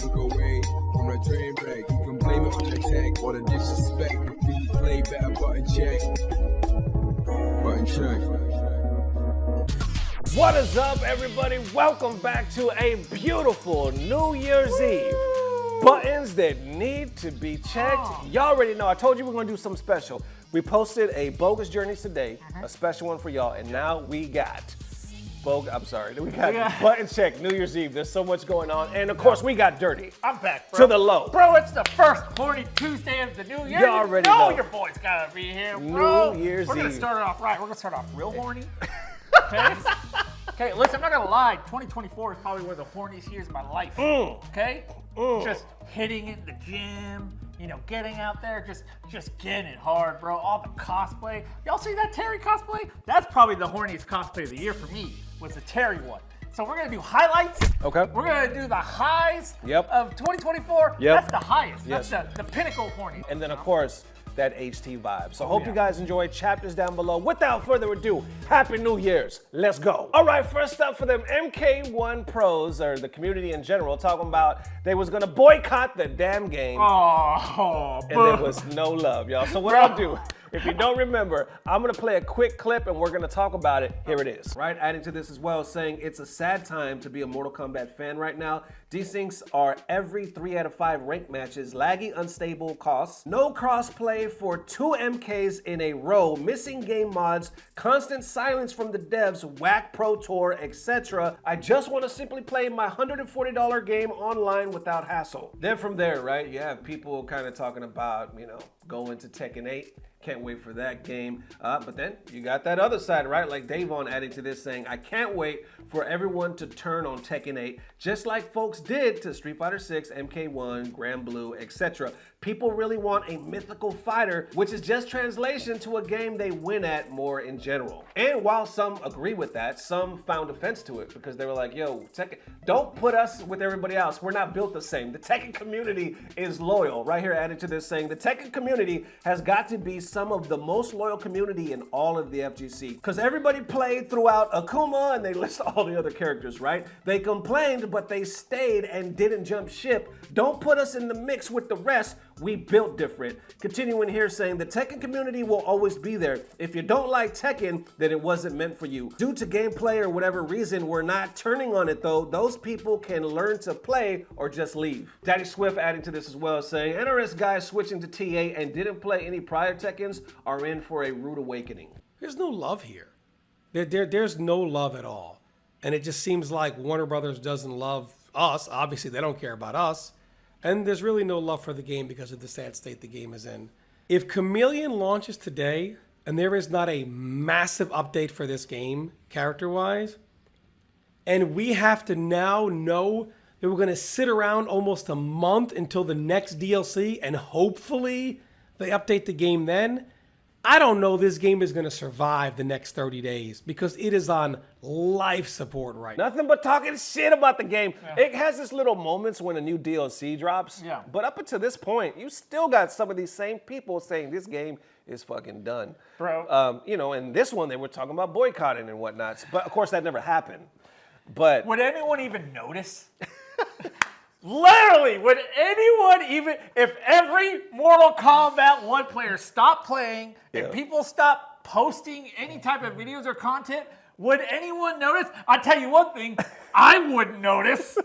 look away from the train wreck. You can blame it on the tech or the disrespect. If you play better, button check. Button check. What is up, everybody? Welcome back to a beautiful New Year's Eve. Buttons that need to be checked. Y'all already know. I told you we're gonna do something special. We posted a bogus journeys today, a special one for y'all, and now we got we got button check New Year's Eve. There's so much going on, and of course we got dirty. I'm back, bro. To the low. Bro, it's the first horny Tuesday of the new year. You already know your boy's gotta be here, bro. New Year's We're gonna Eve. start it off right. We're gonna start off real horny. Okay? Okay, listen, I'm not gonna lie. 2024 is probably one of the horniest years of my life. Okay? Just hitting it in the gym, you know, getting out there, just getting it hard, bro. All the cosplay. Y'all see that Terry cosplay? That's probably the horniest cosplay of the year for me, was the Terry one. So we're gonna do highlights. Okay. We're gonna do the highs of 2024. Yep. That's the highest. Yes. That's the pinnacle of horny. And then, of course, that HT vibe. So hope you guys enjoy. Chapters down below. Without further ado, Happy New Year's. Let's go. All right, first up for them MK1 pros, or the community in general, talking about they was gonna boycott the damn game. And there was no love, y'all. So what I'll do, if you don't remember, I'm gonna play a quick clip and we're gonna talk about it. Here it is. Right, adding to this as well, saying it's a sad time to be a Mortal Kombat fan right now. Desyncs are every 3 out of 5 ranked matches, laggy, unstable costs, no crossplay for 2 MKs in a row, missing game mods, constant silence from the devs, whack Pro Tour, etc. I just want to simply play my $140 game online without hassle. Then from there, right, you have people kind of talking about, you know, going to Tekken 8. Can't wait for that game. But then you got that other side, right? Like Davon adding to this saying, I can't wait for everyone to turn on Tekken 8, just like folks did to Street Fighter 6, MK1, Grand Blue, etc. People really want a mythical fighter, which is just translation to a game they win at more in general. And while some agree with that, some found offense to it because they were like, yo, Tekken, don't put us with everybody else. We're not built the same. The Tekken community is loyal. Right here added to this saying, the Tekken community has got to be some of the most loyal community in all of the FGC. Because everybody played throughout Akuma and they list all the other characters, right? They complained, but they stayed and didn't jump ship. Don't put us in the mix with the rest. We built different. Continuing here saying the Tekken community will always be there. If you don't like Tekken, then it wasn't meant for you. Due to gameplay or whatever reason, we're not turning on it though. Those people can learn to play or just leave. Daddy Swift adding to this as well, saying NRS guys switching to TA and didn't play any prior Tekkens are in for a rude awakening. There's no love here. There's no love at all. And it just seems like Warner Brothers doesn't love us. Obviously, they don't care about us. And there's really no love for the game because of the sad state the game is in. If Chameleon launches today and there is not a massive update for this game, character-wise, and we have to now know that we're going to sit around almost a month until the next DLC and hopefully they update the game then, I don't know this game is going to survive the next 30 days because it is on life support right now. Nothing but talking shit about the game. It has its little moments when a new DLC drops. But up until this point, you still got some of these same people saying this game is fucking done. Bro. You know, and this one they were talking about boycotting and whatnot. But of course that never happened. But would anyone even notice? Literally, would anyone even, if every Mortal Kombat 1 player stopped playing and people stopped posting any type of videos or content, would anyone notice? I'll tell you one thing, I wouldn't notice.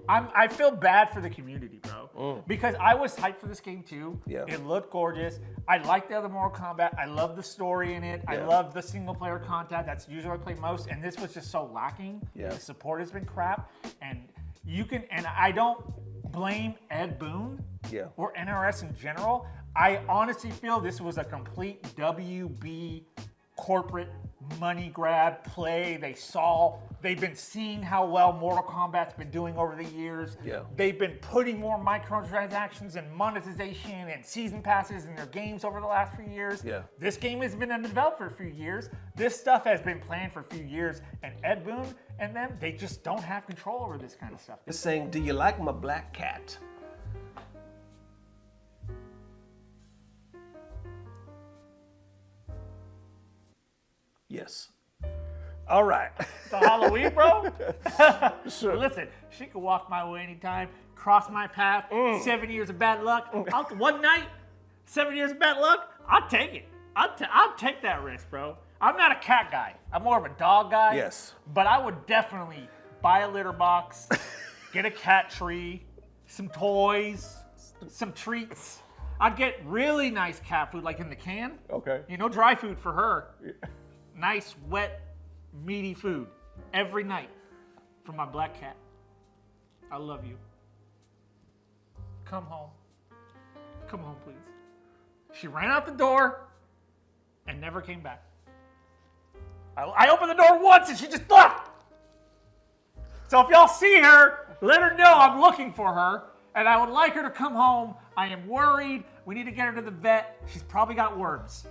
I feel bad for the community, bro. Because I was hyped for this game too. It looked gorgeous. I liked the other Mortal Kombat. I love the story in it. I love the single player content. That's usually what I play most. And this was just so lacking. The support has been crap. And you can, and I don't blame Ed Boon or NRS in general. I honestly feel this was a complete WB corporate money grab play. They've been seeing how well Mortal Kombat's been doing over the years. They've been putting more microtransactions and monetization and season passes in their games over the last few years. This game has been undeveloped for a few years. This stuff has been planned for a few years, and Ed Boon and them, they just don't have control over this kind of stuff. It's saying, do you like my black cat? Yes. All right. It's a Halloween, bro. Sure. Listen, she could walk my way anytime, cross my path. 7 years of bad luck. One night, 7 years of bad luck. I'll take it. I'll take that risk, bro. I'm not a cat guy. I'm more of a dog guy. Yes. But I would definitely buy a litter box, get a cat tree, some toys, some treats. I'd get really nice cat food, like in the can. Okay. You know, dry food for her. Nice, wet, meaty food every night for my black cat. I love you. Come home. Come home, please. She ran out the door and never came back. I opened the door once and she just left. So if y'all see her, let her know I'm looking for her and I would like her to come home. I am worried. We need to get her to the vet. She's probably got worms.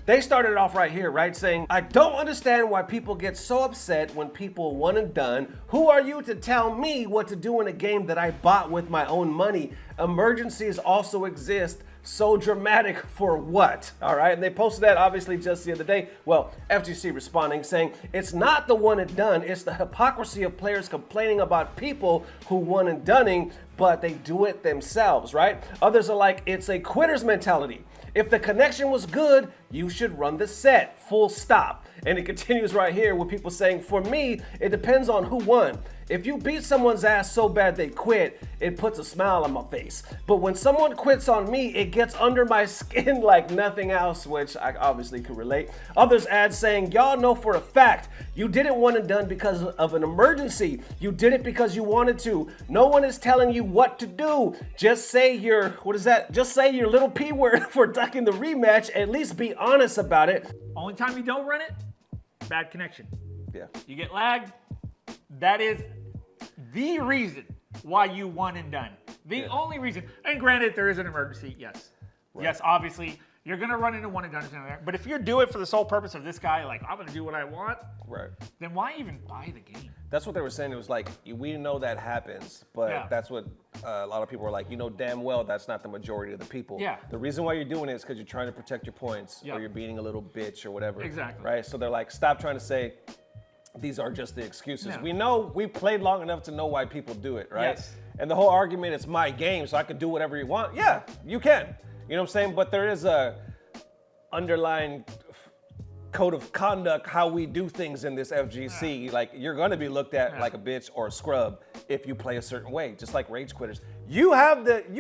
They started off right here, right? Saying, I don't understand why people get so upset when people one and done. Who are you to tell me what to do in a game that I bought with my own money? Emergencies also exist. So dramatic for what? All right, and they posted that obviously just the other day. Well, FGC responding saying, it's not the one and done, it's the hypocrisy of players complaining about people who one and doneing, but they do it themselves, right? Others are like, it's a quitter's mentality. If the connection was good, you should run the set, full stop. And it continues right here with people saying, for me, it depends on who won. If you beat someone's ass so bad they quit, it puts a smile on my face. But when someone quits on me, it gets under my skin like nothing else, which I obviously could relate. Others add saying, y'all know for a fact, you didn't one and done because of an emergency. You did it because you wanted to. No one is telling you what to do. Just say your, Just say your little P word for ducking the rematch. At least be honest about it. Only time you don't run it, bad connection. Yeah. You get lagged, that is the reason why you won and done. The only reason. And granted, there is an emergency, yes. Right. Yes, obviously, you're going to run into one and done. But if you do it for the sole purpose of this guy, like, I'm going to do what I want, right? Then why even buy the game? That's what they were saying. It was like, we know that happens, but that's what a lot of people were like, you know damn well that's not the majority of the people. Yeah. The reason why you're doing it is because you're trying to protect your points or you're being a little bitch or whatever. Exactly. Right? So they're like, stop trying to say, these are just the excuses. Yeah. We know, we played long enough to know why people do it, right? Yes. And the whole argument, it's my game, so I can do whatever you want. Yeah, you can. You know what I'm saying? But there is a underlying code of conduct, how we do things in this FGC. Like, you're gonna be looked at like a bitch or a scrub if you play a certain way, just like rage quitters. You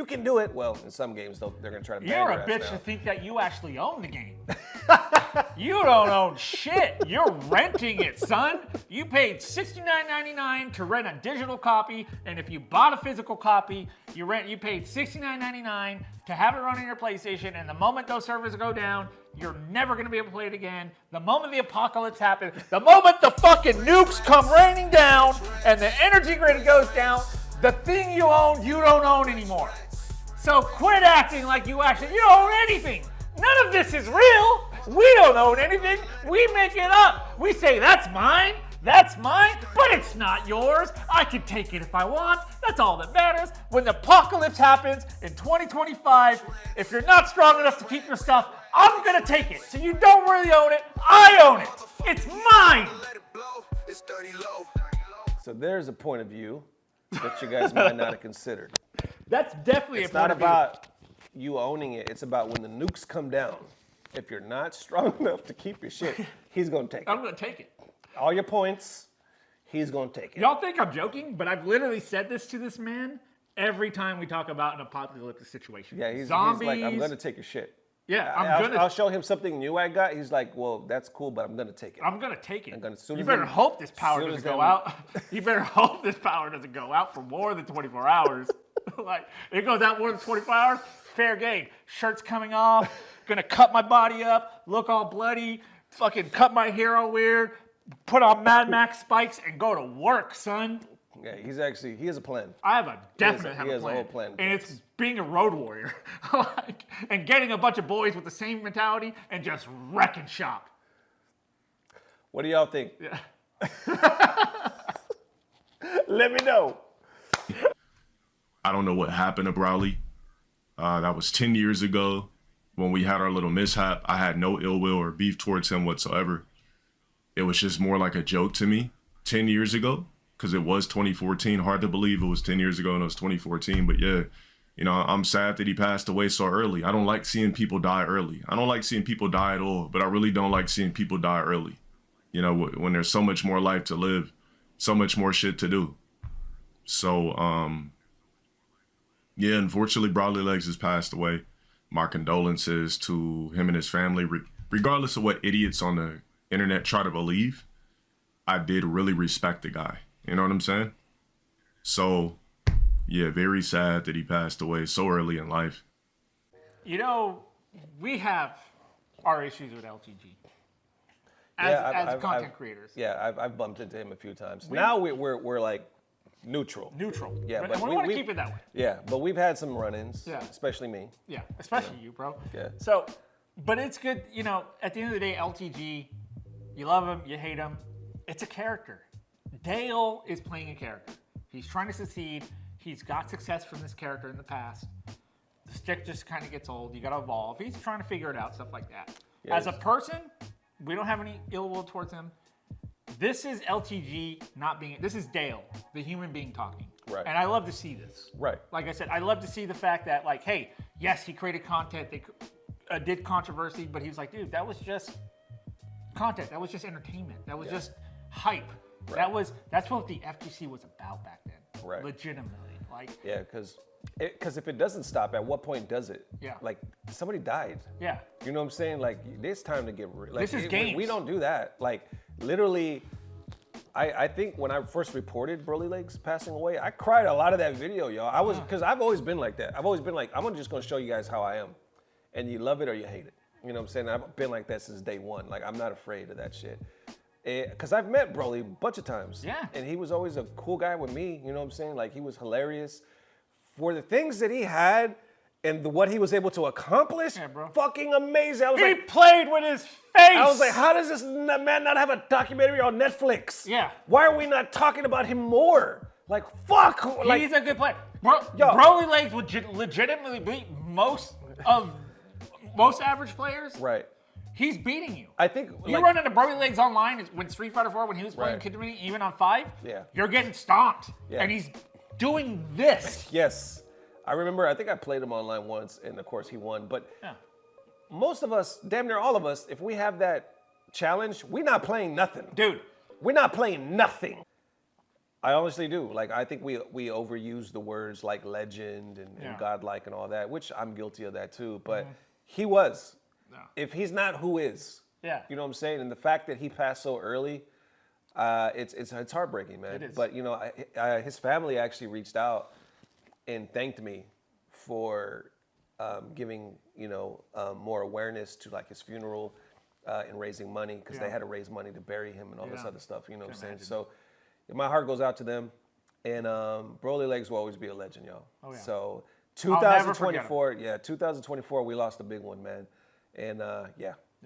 can do it. Well, in some games, they're gonna try to ban You're your a ass bitch now. to think that you actually own the game. You don't own shit. You're renting it, son. You paid $69.99 to rent a digital copy, and if you bought a physical copy, you paid $69.99 to have it run on your PlayStation, and the moment those servers go down, you're never going to be able to play it again. The moment the apocalypse happens, the moment the fucking nukes come raining down, and the energy grid goes down, the thing you own, you don't own anymore. So quit acting like you don't own anything. None of this is real. We don't own anything. We make it up. We say, that's mine, but it's not yours. I can take it if I want. That's all that matters. When the apocalypse happens in 2025, if you're not strong enough to keep your stuff, I'm gonna take it. So you don't really own it. I own it. It's mine. So there's a point of view that you guys might not have considered. That's definitely It's a point not of view. about you owning it. It's about when the nukes come down. If you're not strong enough to keep your shit, he's gonna take it. I'm gonna take it. All your points, he's gonna take it. Y'all think I'm joking, but I've literally said this to this man every time we talk about an apocalyptic situation. Yeah, he's Zombies. like, I'm gonna take your shit. Yeah, I'll show him something new I got. He's like, well, that's cool, but I'm gonna take it. I'm gonna take it. As soon You as better them- hope this power soon doesn't as go them- out. You better hope this power doesn't go out for more than 24 hours. Like, it goes out more than 24 hours, fair game. Shirt's coming off, gonna cut my body up, look all bloody, fucking cut my hair all weird, put on Mad Max spikes, and go to work, son. Yeah, he has a plan. I have a definite he has a plan. whole plan. And it's being a road warrior. Like, and getting a bunch of boys with the same mentality and just wrecking shop. What do y'all think? Yeah. Let me know. I don't know what happened to Brawley. That was 10 years ago. when we had our little mishap, I had no ill will or beef towards him whatsoever. It was just more like a joke to me 10 years ago, because it was 2014. Hard to believe it was 10 years ago and it was 2014. But yeah, you know, I'm sad that he passed away so early. I don't like seeing people die early. I don't like seeing people die at all, but I really don't like seeing people die early. You know, when there's so much more life to live, so much more shit to do. So, yeah, unfortunately, Broadly Legs has passed away. My condolences to him and his family. Regardless of what idiots on the internet try to believe, I did really respect the guy. You know what I'm saying? So, yeah, very sad that he passed away so early in life. You know, we have our issues with LTG as content creators. Yeah, I've bumped into him a few times. Now we're like neutral. Neutral. Yeah, and but we want to keep it that way. Yeah, but we've had some run-ins. Yeah. Especially me. Yeah, especially you, bro. Yeah. So, but it's good, you know, at the end of the day, LTG, you love him, you hate him. It's a character. Dale is playing a character. He's trying to succeed. He's got success from this character in the past. The stick just kind of gets old. You got to evolve. He's trying to figure it out, stuff like that. Yes. As a person, we don't have any ill will towards him. This is LTG not being, this is Dale, the human being talking. Right. And I love to see this. Right. Like I said, I love to see the fact that, like, hey, yes, he created content, they did controversy, but he was like, dude, that was just content. That was just entertainment. That was just hype. Right. That's what the FGC was about back then. Right. Legitimately. Like, Yeah, because if it doesn't stop, at what point does it? Yeah. Like, somebody died. yeah. You know what I'm saying? Like, it's time to get like. This is games. We don't do that. Like, literally, I think when I first reported Broly Legs passing away, I cried a lot of that video, y'all. I was, because I've always been like that. I've always been like, I'm just gonna show you guys how I am, and you love it or you hate it. You know what I'm saying? I've been like that since day one. Like, I'm not afraid of that shit. Because I've met Broly a bunch of times. Yeah. And he was always a cool guy with me. You know what I'm saying? Like, he was hilarious. For the things that he had and what he was able to accomplish, bro. fucking amazing. I was He like, played with his face. I was like, how does this man not have a documentary on Netflix? Yeah. Why are we not talking about him more? Like, fuck. Like, he's a good player. Broly Legs would legitimately beat most average players. right. He's beating you. I think You run into Broly Legs online when Street Fighter 4, when he was playing Right. Kid Mini, even on 5, Yeah. you're getting stomped. Yeah. And he's doing this. Yes. I remember, I think I played him online once, and of course he won. But most of us, damn near all of us, if we have that challenge, we're not playing nothing. Dude. We're not playing nothing. I honestly do. Like, I think we overuse the words like legend and godlike and all that, which I'm guilty of that too. But he was. No. If he's not, who is? Yeah. You know what I'm saying? And the fact that he passed so early, it's heartbreaking, man. It is. But, you know, his family actually reached out and thanked me for giving, you know, more awareness to, like, his funeral and raising money, because they had to raise money to bury him and all this other stuff, you know what I'm saying? So my heart goes out to them. And Broly Legs will always be a legend, y'all. Oh, yeah. So I'll never forget 2024, 2024, we lost a big one, man. And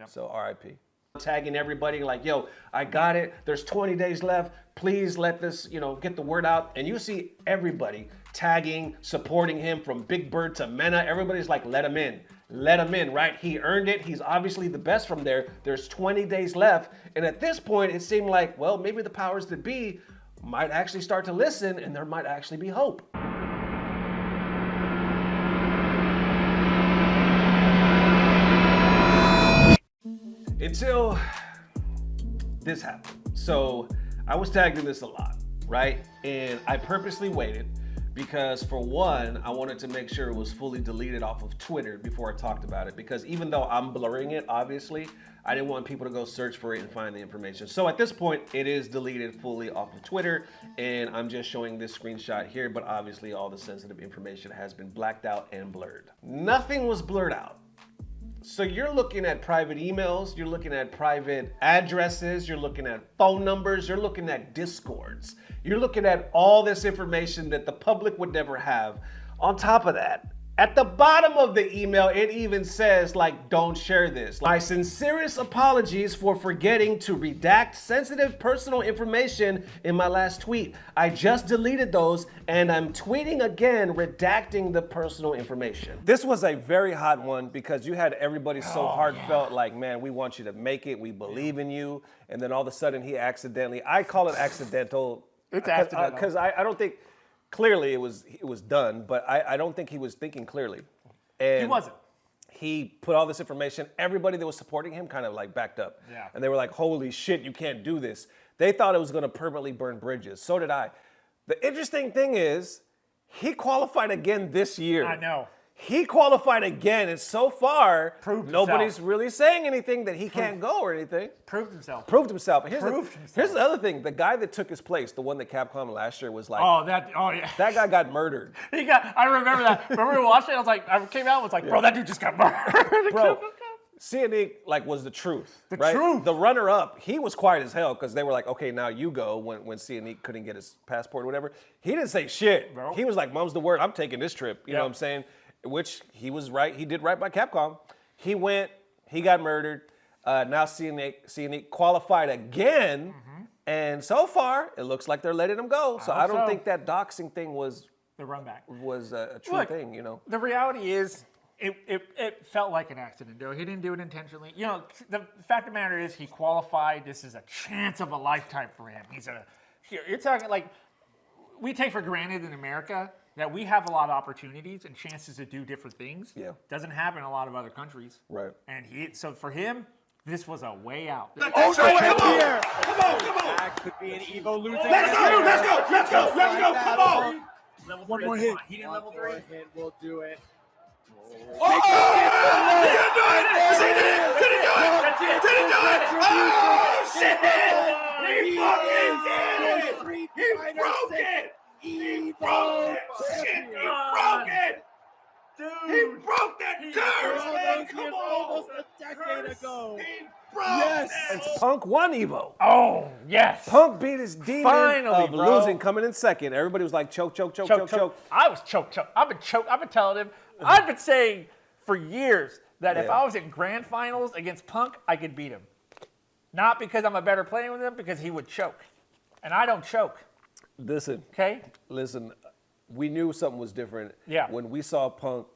so RIP. Tagging everybody like, yo, I got it. There's 20 days left. Please let this, you know, get the word out. And you see everybody tagging, supporting him from Big Bird to Mena. Everybody's like, let him in. Let him in, right? He earned it. He's obviously the best from there. There's 20 days left. And at this point, it seemed like, well, maybe the powers that be might actually start to listen, and there might actually be hope. Until this happened. So I was tagged in this a lot, right? And I purposely waited because, for one, I wanted to make sure it was fully deleted off of Twitter before I talked about it, because even though I'm blurring it, obviously, I didn't want people to go search for it and find the information. So at this point, it is deleted fully off of Twitter, and I'm just showing this screenshot here, but obviously all the sensitive information has been blacked out and blurred. Nothing was blurred out. So you're looking at private emails, you're looking at private addresses, you're looking at phone numbers, you're looking at Discords. You're looking at all this information that the public would never have. On top of that, At the bottom of the email, it even says, like, don't share this. My sincerest apologies for forgetting to redact sensitive personal information in my last tweet. I just deleted those, and I'm tweeting again, redacting the personal information. This was a very hot one because you had everybody so heartfelt, like, man, we want you to make it, we believe in you, and then all of a sudden he accidentally, I call it accidental. It's accidental. Because I don't think, clearly it was done, but I don't think he was thinking clearly. And He wasn't. He put all this information, everybody that was supporting him kind of like backed up. Yeah. And they were like, holy shit, you can't do this. They thought it was gonna permanently burn bridges. So did I. The interesting thing is, he qualified again this year. I know. He qualified again, and so far, Proved nobody's himself. really saying anything that he can't go or anything. Proved himself. Proved himself. And Proved here's the other thing. The guy that took his place, the one that Capcom last year was like, Oh yeah. that guy got murdered. I remember that. When we were watching it, I was like, I came out and was like, bro, that dude just got murdered. Bro, CNE like was the truth. The right? truth. The runner-up, he was quiet as hell because they were like, okay, now you go when CNE couldn't get his passport or whatever. He didn't say shit. Bro. He was like, mom's the word, I'm taking this trip. You know what I'm saying? Which he was right. He did right by Capcom. He went, he got murdered. Now CNE qualified again. And so far, it looks like they're letting him go. So I don't think that doxing thing was The run back. a true Look, thing, you know. The reality is, it felt like an accident, though. He didn't do it intentionally. You know, the fact of the matter is, he qualified. This is a chance of a lifetime for him. You're talking like, we take for granted in America that we have a lot of opportunities and chances to do different things. Yeah. Doesn't happen in a lot of other countries. Right. And so for him, this was a way out. Oh, no, come on! Come on! That could be an Evo losing. Let's go! Come on! Level One 3 more is hit. fine. He didn't level 3. Hit will do it. That's it. He broke it! Dude! He broke that curse, man! Come on! Almost a decade ago. He broke it! Punk won EVO. Oh, yes. Punk beat his demon Finally, of bro. losing, coming in second. Everybody was like, choke. I was choke. I've been telling him. I've been saying for years that if I was in grand finals against Punk, I could beat him. Not because I'm a better player with him, because he would choke. And I don't choke. Listen, Okay? we knew something was different. Yeah. When we saw Punk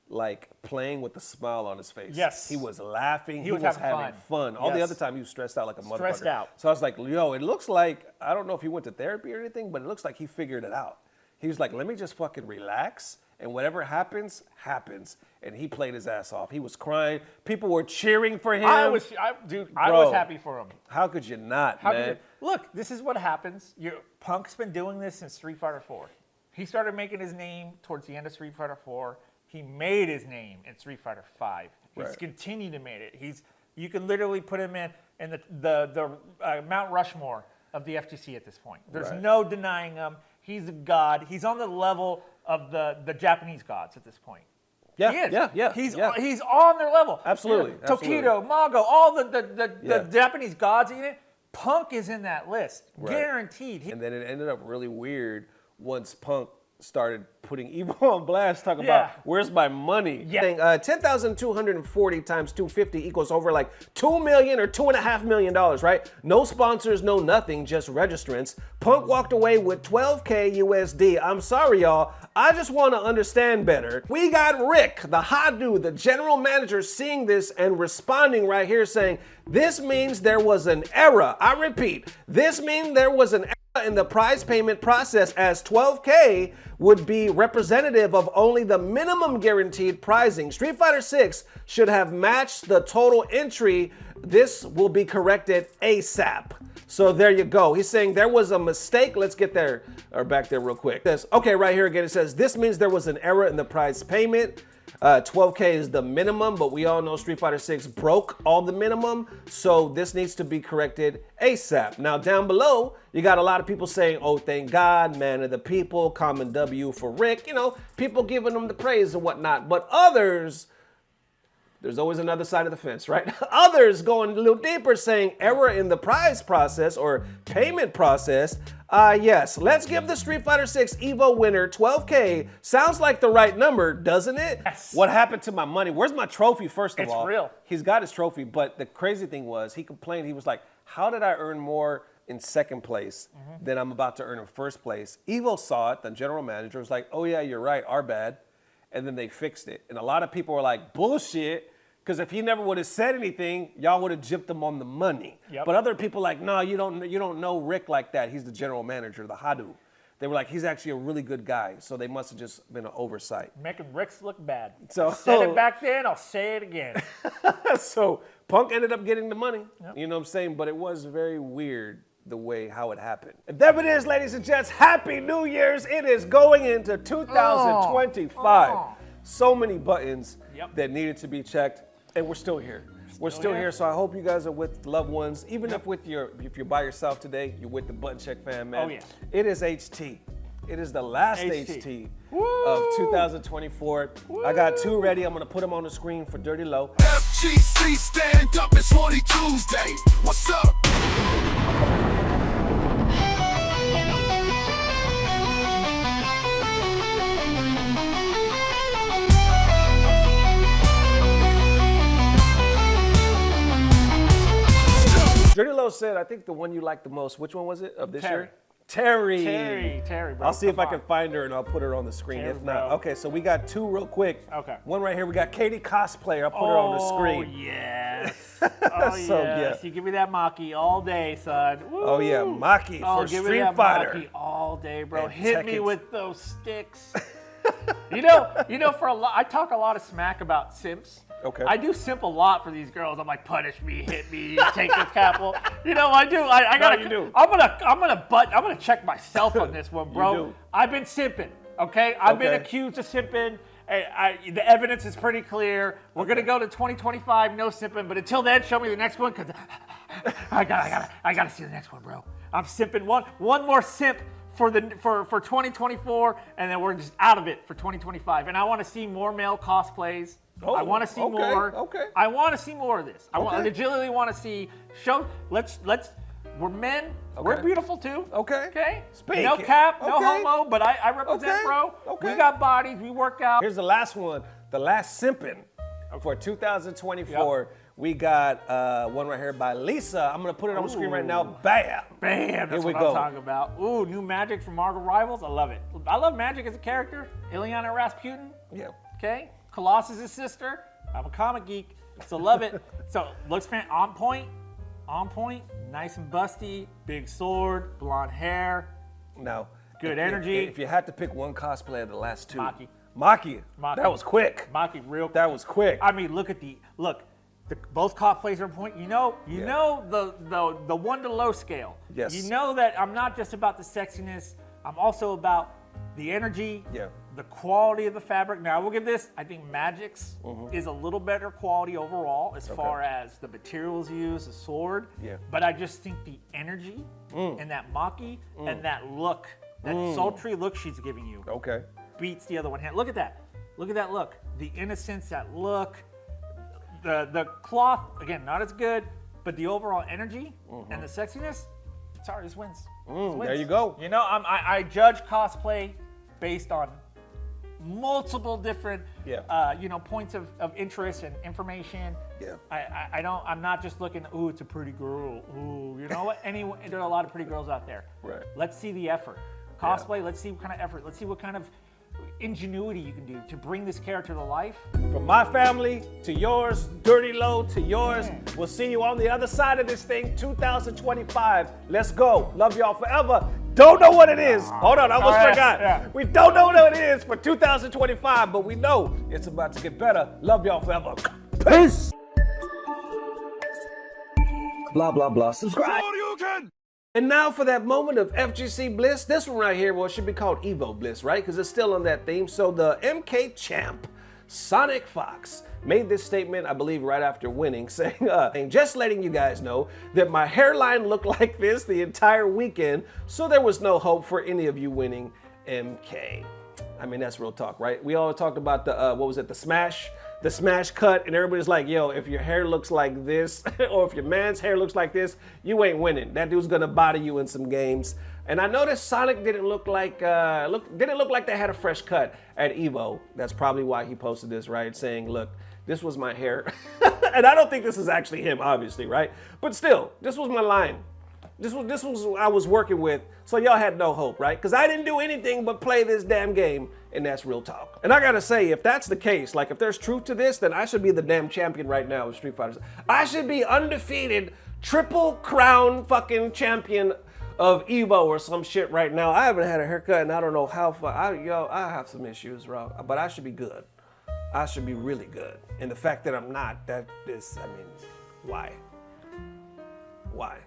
like playing with a smile on his face. Yes. He was laughing. He was was having having fun. All the Yes. other time he was stressed out like a motherfucker. Stressed out. So I was like, yo, it looks like, I don't know if he went to therapy or anything, but it looks like he figured it out. He was like, let me just fucking relax, and whatever happens, happens. And he played his ass off. He was crying. People were cheering for him. I was happy for him. How could you not, man? Look, this is what happens. Punk's been doing this since Street Fighter 4. He started making his name towards the end of Street Fighter 4. He made his name in Street Fighter 5. He's Right. continued to make it. You can literally put him in the Mount Rushmore of the FGC at this point. There's Right. no denying him. He's a god. He's on the level of the Japanese gods at this point. Yeah, He is. yeah. He's on their level. Absolutely, Yeah. Tokido, Mago, all the Japanese gods in it. Punk is in that list, Right. guaranteed. And then it ended up really weird once Punk started putting EVO on blast, talking about where's my money. Yeah. 10,240 times 250 equals over like $2 million or $2.5 million, right? No sponsors, no nothing, just registrants. Punk walked away with 12K USD. I'm sorry, y'all. I just want to understand better. We got Rick, the hot dude, the general manager, seeing this and responding right here saying, this means there was an error. I repeat, this means there was an error in the prize payment process, as 12K would be representative of only the minimum guaranteed pricing. Street Fighter 6 should have matched the total entry. This will be corrected ASAP. So there you go. He's saying there was a mistake. Let's get there or back there real quick. Okay, right here again, it says this means there was an error in the prize payment. 12K is the minimum, but we all know Street Fighter 6 broke all the minimum, so this needs to be corrected ASAP. Now down below, you got a lot of people saying, oh, thank God, man of the people, common W for Rick, you know, people giving him the praise and whatnot, but others, there's always another side of the fence, right? Others going a little deeper saying error in the prize process or payment process. Yes, let's give the Street Fighter 6 EVO winner 12K. Sounds like the right number, doesn't it? Yes. What happened to my money? Where's my trophy, first of It's all? real. He's got his trophy, but the crazy thing was he complained. He was like, how did I earn more in second place than I'm about to earn in first place? EVO saw it, the general manager was like, oh yeah, you're right, our bad. And then they fixed it. And a lot of people were like, bullshit. Because if he never would have said anything, y'all would have gypped him on the money. Yep. But other people like, no, you don't know Rick like that. He's the general manager, the Hadu. They were like, he's actually a really good guy. So they must have just been an oversight. Making Ricks look bad. So- I said it back then, I'll say it again. So Punk ended up getting the money. You know what I'm saying? But it was very weird the way how it happened. And there it is, ladies and gents. Happy New Year's. It is going into 2025. So many buttons that needed to be checked. And we're still here. We're still here, so I hope you guys are with loved ones. Even if you're by yourself today, you're with the Button Check fam, man. Oh, yeah. It is HT. It is the last HT, of 2024. I got 2 ready. I'm gonna put them on the screen for Dirty Low. FGC stand up, it's Horny Tuesday. What's up? Dirty Low said, I think the one you liked the most, which one was it of this Terry. year? Terry. Terry, bro. I'll see if I come can find her and I'll put her on the screen. Terry, If not, bro. okay, so we got 2 real quick. Okay. One right here, we got HT Cosplay. I'll put her on the screen. Oh, yes. Oh, So, yes. yeah. You give me that Maki all day, son. Woo. Oh yeah, Maki Oh, for give me Street that Fighter. Maki all day, bro. And Hit me Tekken's- with those sticks. you know, for a lot, I talk a lot of smack about simps. Okay. I do simp a lot for these girls. I'm like, punish me, hit me, take this capsule. You know, I do. I gotta. you do. I'm gonna check myself on this one, bro. You do. I've been simping. Okay, I've been Okay. accused of simping. The evidence is pretty clear. We're gonna go to 2025, no simping. But until then, show me the next one, cause I gotta see the next one, bro. I'm simping one more simp for 2024, and then we're just out of it for 2025. And I want to see more male cosplays. Oh, I want to see okay, more. okay. I want to see more of this. I Okay. legitimately want to see. Let's. We're men. We're Okay. beautiful too. Okay. Okay. Speak No it. cap, no Okay. homo, but I represent, Okay. bro. Okay. We got bodies. We work out. Here's the last one, the last simping for 2024. We got one right here by Lisa. I'm gonna put it on the screen right now. Bam. Bam, that's we what go. I'm talking about. Ooh, new Magic from Marvel Rivals. I love it. I love Magic as a character. Ileana Rasputin. Yeah. Okay. Colossus' sister. I'm a comic geek, so love it. So looks on point, nice and busty, big sword, blonde hair. Now, Good energy. If you had to pick one cosplay of the last 2, Maki. Maki. Maki. That was quick. Maki, real. That was quick. I mean, look. Both cosplays are on point. You know the 1 to low scale. Yes. You know that I'm not just about the sexiness. I'm also about the energy. Yeah. The quality of the fabric. Now I will give this. I think Magic's is a little better quality overall as far as the materials used, the sword. Yeah. But I just think the energy and that Maki and that look, that sultry look she's giving you, Okay. beats the other one. Look at that. Look at that look. The innocence, that look. The cloth, again, not as good, but the overall energy and the sexiness, sorry, this wins. This wins. There you go. You know, I judge cosplay based on multiple different, points of interest and information. Yeah. I'm not just looking, ooh, it's a pretty girl. Ooh, you know what? There are a lot of pretty girls out there. Right. Let's see the effort. Cosplay, let's see what kind of effort. Let's see what kind of ingenuity you can do to bring this character to life. From my family to yours, Dirty Low to yours. We'll see you on the other side of this thing, 2025. Let's go. Love y'all forever. Don't know what it is. Hold on, I almost forgot. Yeah. We don't know what it is for 2025, but we know it's about to get better. Love y'all forever. Peace. Blah, blah, blah. Subscribe. And now for that moment of FGC bliss. This one right here, well, it should be called Evo bliss, right? Because it's still on that theme. So the MK champ, Sonic Fox, made this statement, I believe, right after winning, saying, just letting you guys know that my hairline looked like this the entire weekend, so there was no hope for any of you winning MK. I mean, that's real talk, right? We all talked about the, the Smash the smash cut, and everybody's like, yo, if your hair looks like this, or if your man's hair looks like this, you ain't winning. That dude's gonna body you in some games. And I noticed Sonic didn't look like they had a fresh cut at EVO. That's probably why he posted this, right? Saying, look, this was my hair. And I don't think this is actually him, obviously, right? But still, this was my line. This was what I was working with, so y'all had no hope, right? Because I didn't do anything but play this damn game, and that's real talk. And I gotta say, if that's the case, like if there's truth to this, then I should be the damn champion right now with Street Fighter. I should be undefeated, triple crown fucking champion of EVO or some shit right now. I haven't had a haircut and I don't know how far. I have some issues, bro, but I should be good. I should be really good. And the fact that I'm not, why? Why?